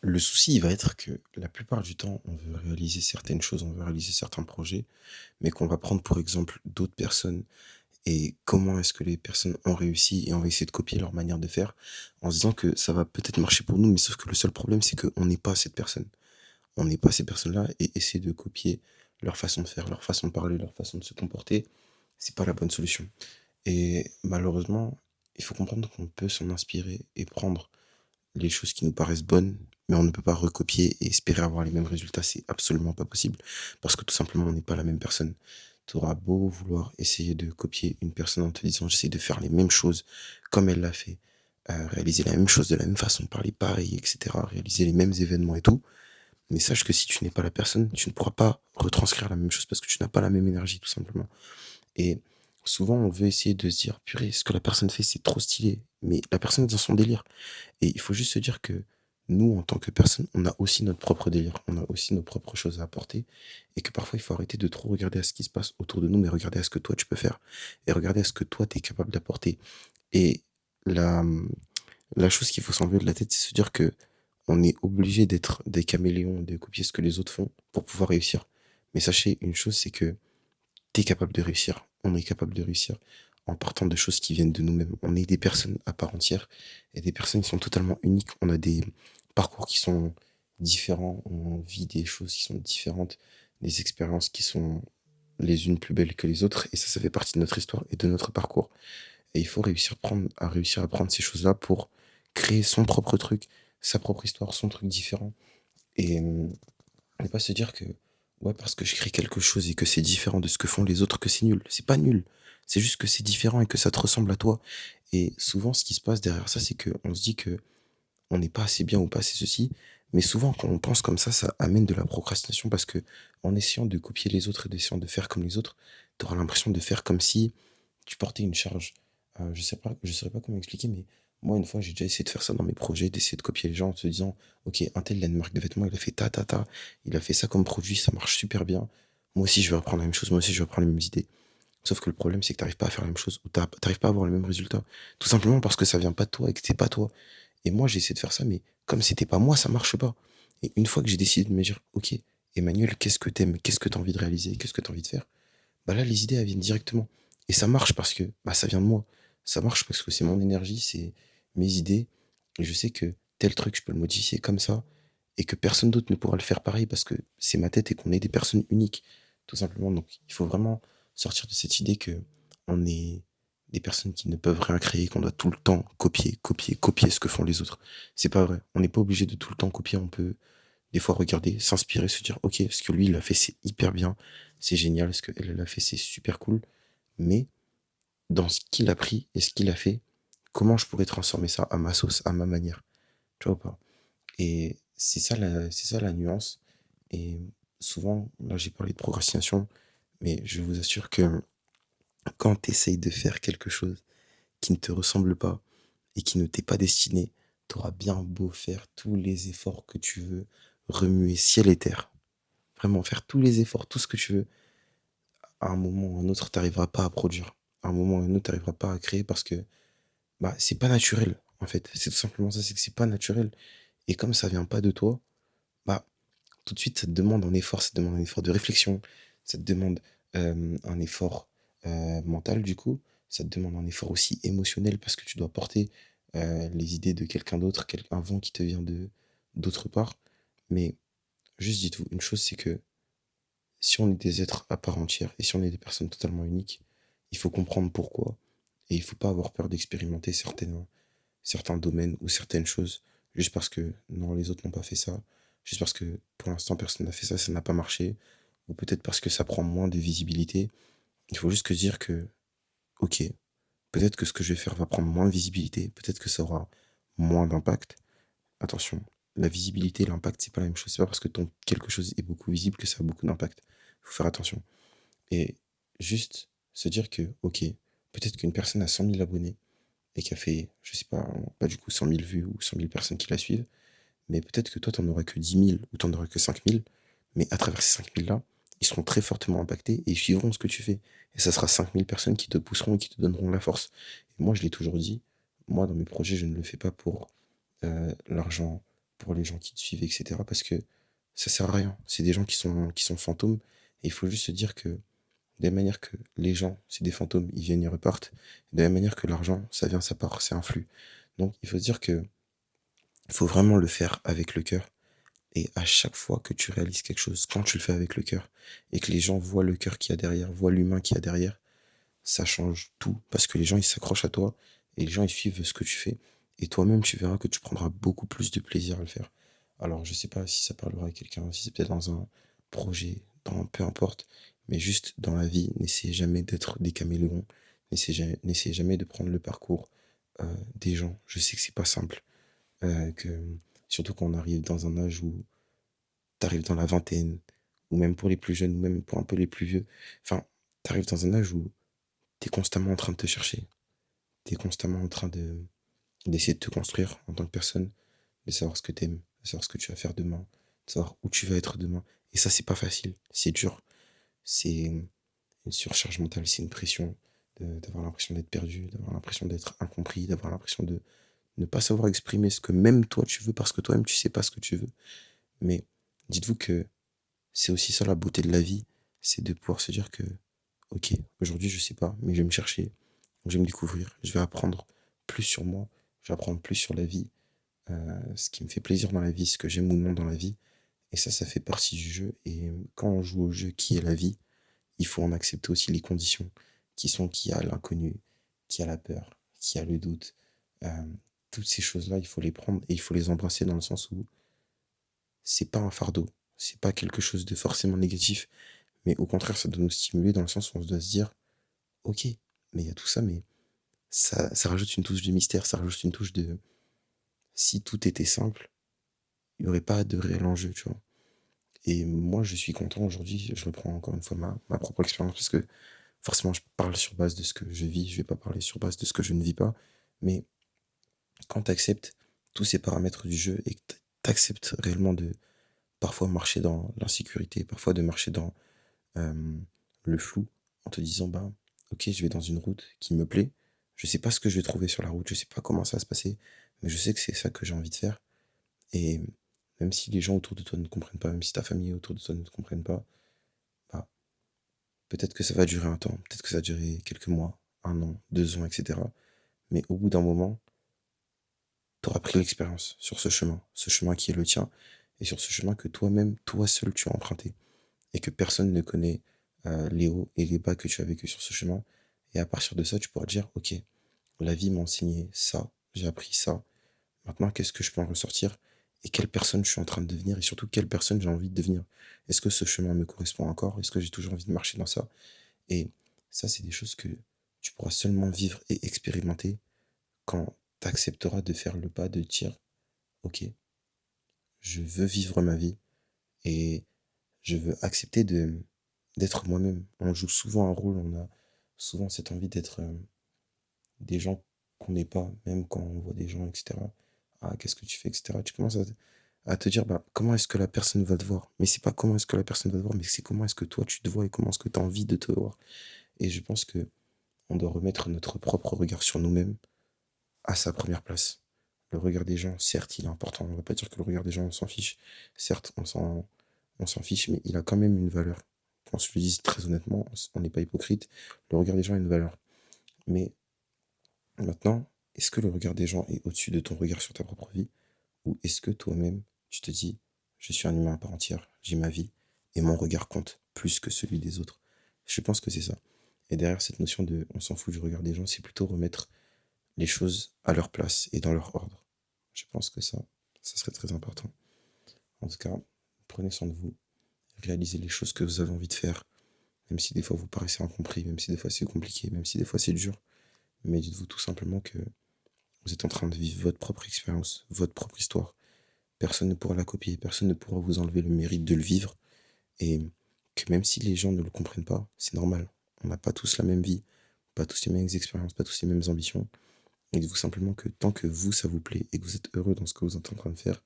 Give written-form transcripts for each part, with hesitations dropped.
Le souci, il va être que la plupart du temps, on veut réaliser certaines choses, on veut réaliser certains projets, mais qu'on va prendre pour exemple d'autres personnes et comment est-ce que les personnes ont réussi et on va essayer de copier leur manière de faire en se disant que ça va peut-être marcher pour nous, mais sauf que le seul problème, c'est qu'on n'est pas cette personne. On n'est pas ces personnes-là et essayer de copier leur façon de faire, leur façon de parler, leur façon de se comporter, c'est pas la bonne solution. Et malheureusement, il faut comprendre qu'on peut s'en inspirer et prendre les choses qui nous paraissent bonnes, mais on ne peut pas recopier et espérer avoir les mêmes résultats, c'est absolument pas possible. Parce que tout simplement, on n'est pas la même personne. Tu auras beau vouloir essayer de copier une personne en te disant j'essaie de faire les mêmes choses comme elle l'a fait, réaliser la même chose de la même façon, parler pareil, etc., réaliser les mêmes événements et tout. Mais sache que si tu n'es pas la personne, tu ne pourras pas retranscrire la même chose parce que tu n'as pas la même énergie, tout simplement. Et souvent, on veut essayer de se dire, purée, ce que la personne fait, c'est trop stylé. Mais la personne est dans son délire. Et il faut juste se dire que nous, en tant que personne, on a aussi notre propre délire, on a aussi nos propres choses à apporter et que parfois il faut arrêter de trop regarder à ce qui se passe autour de nous, mais regarder à ce que toi tu peux faire et regarder à ce que toi tu es capable d'apporter. Et la, la chose qu'il faut s'enlever de la tête, c'est se dire que on est obligé d'être des caméléons, de copier ce que les autres font pour pouvoir réussir. Mais sachez une chose, c'est que tu es capable de réussir. On est capable de réussir en partant de choses qui viennent de nous-mêmes. On est des personnes à part entière et des personnes qui sont totalement uniques. On a des parcours qui sont différents, on vit des choses qui sont différentes, des expériences qui sont les unes plus belles que les autres et ça fait partie de notre histoire et de notre parcours. Et il faut réussir à prendre ces choses-là pour créer son propre truc, sa propre histoire, son truc différent. Et ne pas se dire que, ouais, parce que je crée quelque chose et que c'est différent de ce que font les autres, que c'est nul. C'est pas nul. C'est juste que c'est différent et que ça te ressemble à toi. Et souvent, ce qui se passe derrière ça, c'est qu'on se dit que on n'est pas assez bien ou pas assez ceci. Mais souvent, quand on pense comme ça amène de la procrastination parce que en essayant de copier les autres et d'essayant de faire comme les autres, tu auras l'impression de faire comme si tu portais une charge. Je saurais pas comment expliquer, mais moi, une fois, j'ai déjà essayé de faire ça dans mes projets, d'essayer de copier les gens en se disant, OK, un tel, il a une marque de vêtements, il a fait ta, ta, ta, il a fait ça comme produit, ça marche super bien. Moi aussi, je vais reprendre la même chose, moi aussi, je vais reprendre les mêmes idées. Sauf que le problème, c'est que t'arrives pas à faire la même chose, ou t'arrives pas à avoir le même résultat. Tout simplement parce que ça vient pas de toi et que c'est pas toi. Et moi, j'ai essayé de faire ça, mais comme c'était pas moi, ça marche pas. Et une fois que j'ai décidé de me dire, OK, Emmanuel, qu'est-ce que t'aimes? Qu'est-ce que t'as envie de réaliser? Qu'est-ce que t'as envie de faire? Bah là, les idées, elles viennent directement. Et ça marche parce que bah, ça vient de moi. Ça marche parce que c'est mon énergie, c'est mes idées. Et je sais que tel truc, je peux le modifier comme ça. Et que personne d'autre ne pourra le faire pareil parce que c'est ma tête et qu'on est des personnes uniques, tout simplement. Donc, il faut vraiment sortir de cette idée que on est des personnes qui ne peuvent rien créer, qu'on doit tout le temps copier, copier, copier ce que font les autres. C'est pas vrai. On n'est pas obligé de tout le temps copier. On peut des fois, regarder, s'inspirer, se dire: «OK, ce que lui, il a fait, c'est hyper bien, c'est génial, ce qu'elle, elle a fait, c'est super cool». Mais dans ce qu'il a pris et ce qu'il a fait, comment je pourrais transformer ça à ma sauce, à ma manière? Tu vois ou pas? Et c'est ça la nuance et souvent, là, j'ai parlé de procrastination, mais je vous assure que quand tu essayes de faire quelque chose qui ne te ressemble pas et qui ne t'est pas destiné, tu auras bien beau faire tous les efforts que tu veux, remuer ciel et terre. Vraiment faire tous les efforts, tout ce que tu veux, à un moment ou à un autre, tu arriveras pas à produire. À un moment ou à un autre, tu arriveras pas à créer parce que, bah, c'est pas naturel, en fait. C'est tout simplement ça, c'est que c'est pas naturel et comme ça vient pas de toi, bah, tout de suite, ça te demande un effort, ça te demande un effort de réflexion, ça te demande, un effort, mental du coup, ça te demande un effort aussi émotionnel parce que tu dois porter, les idées de quelqu'un d'autre, un vent qui te vient de d'autre part. Mais juste dites-vous une chose, c'est que si on est des êtres à part entière et si on est des personnes totalement uniques, il faut comprendre pourquoi et il faut pas avoir peur d'expérimenter certains domaines ou certaines choses juste parce que non, les autres n'ont pas fait ça, juste parce que pour l'instant personne n'a fait ça, ça n'a pas marché, ou peut-être parce que ça prend moins de visibilité. Il faut juste que dire que, ok, peut-être que ce que je vais faire va prendre moins de visibilité, peut-être que ça aura moins d'impact. Attention, la visibilité et l'impact, c'est pas la même chose. C'est pas parce que quelque chose est beaucoup visible que ça a beaucoup d'impact. Il faut faire attention. Et juste se dire que, OK, peut-être qu'une personne a 100 000 abonnés et qui a fait, je sais pas du coup 100 000 vues ou 100 000 personnes qui la suivent, mais peut-être que toi, tu en auras que 10 000 ou tu en auras que 5 000, mais à travers ces 5 000 là, ils seront très fortement impactés et ils suivront ce que tu fais. Et ça sera 5 000 personnes qui te pousseront et qui te donneront la force. Et moi, je l'ai toujours dit, moi, dans mes projets, je ne le fais pas pour l'argent pour les gens qui te suivent, et cetera, parce que ça sert à rien. C'est des gens qui sont fantômes, et il faut juste se dire que de la même manière que les gens, c'est des fantômes, ils viennent, ils repartent, de la même manière que l'argent, ça vient, ça part, c'est un flux. Donc il faut se dire que il faut vraiment le faire avec le cœur, et à chaque fois que tu réalises quelque chose, quand tu le fais avec le cœur et que les gens voient le cœur qu'il y a derrière, voient l'humain qu'il y a derrière, ça change tout parce que les gens, ils s'accrochent à toi et les gens, ils suivent ce que tu fais, et toi-même, tu verras que tu prendras beaucoup plus de plaisir à le faire. Alors, je sais pas si ça parlera à quelqu'un, si c'est peut-être dans un projet, dans peu importe, mais juste dans la vie, n'essayez jamais d'être des caméléons, n'essayez jamais de prendre le parcours des gens. Je sais que c'est pas simple, que surtout quand on arrive dans un âge où tu arrives dans la vingtaine, ou même pour les plus jeunes, ou même pour un peu les plus vieux. Enfin, tu arrives dans un âge où tu es constamment en train de te chercher. Tu es constamment en train d'essayer de te construire en tant que personne, de savoir ce que tu aimes, de savoir ce que tu vas faire demain, de savoir où tu vas être demain. Et ça, c'est pas facile, c'est dur. C'est une surcharge mentale, c'est une pression d'avoir l'impression d'être perdu, d'avoir l'impression d'être incompris, d'avoir l'impression de ne pas savoir exprimer ce que même toi tu veux parce que toi-même tu sais pas ce que tu veux. Mais dites-vous que c'est aussi ça la beauté de la vie, c'est de pouvoir se dire que, ok, aujourd'hui je sais pas, mais je vais me chercher, je vais me découvrir, je vais apprendre plus sur moi, je vais apprendre plus sur la vie, ce qui me fait plaisir dans la vie, ce que j'aime ou non dans la vie. Et ça fait partie du jeu. Et quand on joue au jeu qui est la vie, il faut en accepter aussi les conditions, qui sont qui a l'inconnu, qui a la peur, qui a le doute. Euh, Toutes ces choses-là, il faut les prendre et il faut les embrasser dans le sens où c'est pas un fardeau, c'est pas quelque chose de forcément négatif, mais au contraire, ça doit nous stimuler dans le sens où on se doit se dire: «OK, mais il y a tout ça, mais ça rajoute une touche de mystère, ça rajoute une touche de si tout était simple, il y aurait pas de réel enjeu», tu vois? Et moi, je suis content aujourd'hui, je reprends encore une fois ma propre expérience parce que forcément, je parle sur base de ce que je vis, je vais pas parler sur base de ce que je ne vis pas, mais quand tu acceptes tous ces paramètres du jeu et que tu acceptes réellement de parfois marcher dans l'insécurité, parfois de marcher dans hem, le flou, en te disant: «Bah, OK, je vais dans une route qui me plaît. Je sais pas ce que je vais trouver sur la route, je sais pas comment ça va se passer, mais je sais que c'est ça que j'ai envie de faire», et même si les gens autour de toi ne comprennent pas, même si ta famille autour de toi ne te comprennent pas, bah, peut-être que ça va durer un temps, peut-être que ça va durer quelques mois, 1 an, 2 ans, et cetera. Mais au bout d'un moment, tu auras pris l'expérience sur ce chemin qui est le tien et sur ce chemin que toi-même, toi seul, tu as emprunté. Et que personne ne connaît les hauts et les bas que tu as vécu sur ce chemin. Et à partir de ça, tu pourras te dire: «OK, la vie m'a enseigné ça, j'ai appris ça. Maintenant, qu'est-ce que je peux en ressortir? Et quelle personne je suis en train de devenir? Et surtout, quelle personne j'ai envie de devenir? Est-ce que ce chemin me correspond encore? Est-ce que j'ai toujours envie de marcher dans ça?» Et ça, c'est des choses que tu pourras seulement vivre et expérimenter quand tu accepteras de faire le pas de dire: «OK, je veux vivre ma vie et je veux accepter d'être moi-même». On joue souvent un rôle, on a souvent cette envie d'être, des gens qu'on n'est pas, même quand on voit des gens, et cetera. «Ah, qu'est-ce que tu fais?» et cetera. Tu commences à te dire: «Bah, comment est-ce que la personne va te voir?» Mais c'est pas comment est-ce que la personne va te voir, mais c'est comment est-ce que toi tu te vois et comment est-ce que tu as envie de te voir. Et je pense que on doit remettre notre propre regard sur nous-mêmes à sa première place. Le regard des gens, certes, il est important. On va pas dire que le regard des gens, on s'en fiche. Certes, on s'en fiche, mais il a quand même une valeur. Qu'on se le dise très honnêtement, on n'est pas hypocrite. Le regard des gens a une valeur. Mais maintenant, est-ce que le regard des gens est au-dessus de ton regard sur ta propre vie? Ou est-ce que toi-même, tu te dis, je suis un humain à part entière, j'ai ma vie, et mon regard compte plus que celui des autres? Je pense que c'est ça. Et derrière cette notion de on s'en fout du regard des gens, c'est plutôt remettre les choses à leur place et dans leur ordre. Je pense que ça serait très important. En tout cas, prenez soin de vous, réalisez les choses que vous avez envie de faire, même si des fois vous paraissez incompris, même si des fois c'est compliqué, même si des fois c'est dur. Mais dites-vous tout simplement que vous êtes en train de vivre votre propre expérience, votre propre histoire. Personne ne pourra la copier, personne ne pourra vous enlever le mérite de le vivre. Et que même si les gens ne le comprennent pas, c'est normal. On n'a pas tous la même vie, pas tous les mêmes expériences, pas tous les mêmes ambitions. Et dites-vous simplement que tant que vous, ça vous plaît et que vous êtes heureux dans ce que vous êtes en train de faire,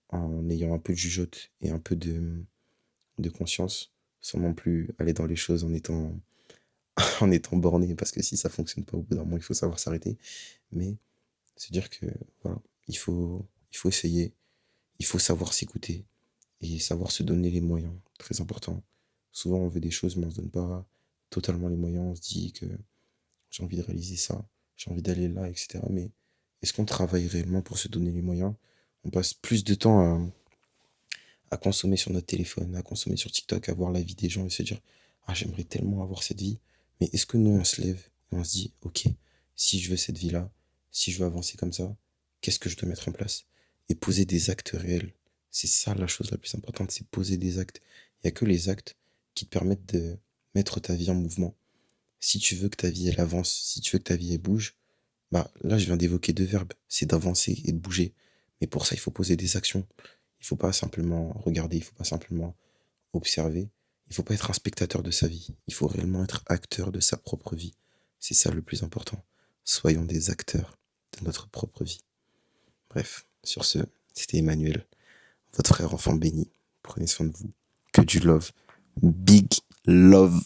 en ayant un peu de jugeote et un peu de conscience, sans non plus aller dans les choses en étant, en étant borné, parce que si ça fonctionne pas, au bout d'un moment, il faut savoir s'arrêter. Mais se dire que voilà, il faut essayer. Il faut savoir s'écouter et savoir se donner les moyens, très important. Souvent, on veut des choses, mais on se donne pas totalement les moyens. On se dit que j'ai envie de réaliser ça, j'ai envie d'aller là, et cetera. Mais est-ce qu'on travaille réellement pour se donner les moyens? On passe plus de temps à consommer sur notre téléphone, à consommer sur TikTok, à voir la vie des gens et se dire: «Ah, j'aimerais tellement avoir cette vie». Mais est-ce que nous, on se lève et on se dit: «OK, si je veux cette vie-là, si je veux avancer comme ça, qu'est-ce que je dois mettre en place?» Et poser des actes réels. C'est ça la chose la plus importante, c'est poser des actes. Il y a que les actes qui te permettent de mettre ta vie en mouvement. Si tu veux que ta vie, elle avance, si tu veux que ta vie, elle bouge, bah, là, je viens d'évoquer 2 verbes, c'est d'avancer et de bouger. Mais pour ça, il faut poser des actions. Il faut pas simplement regarder, il faut pas simplement observer. Il faut pas être un spectateur de sa vie. Il faut réellement être acteur de sa propre vie. C'est ça le plus important. Soyons des acteurs de notre propre vie. Bref, sur ce, c'était Emmanuel, votre frère enfant béni. Prenez soin de vous. Que du love. Big love.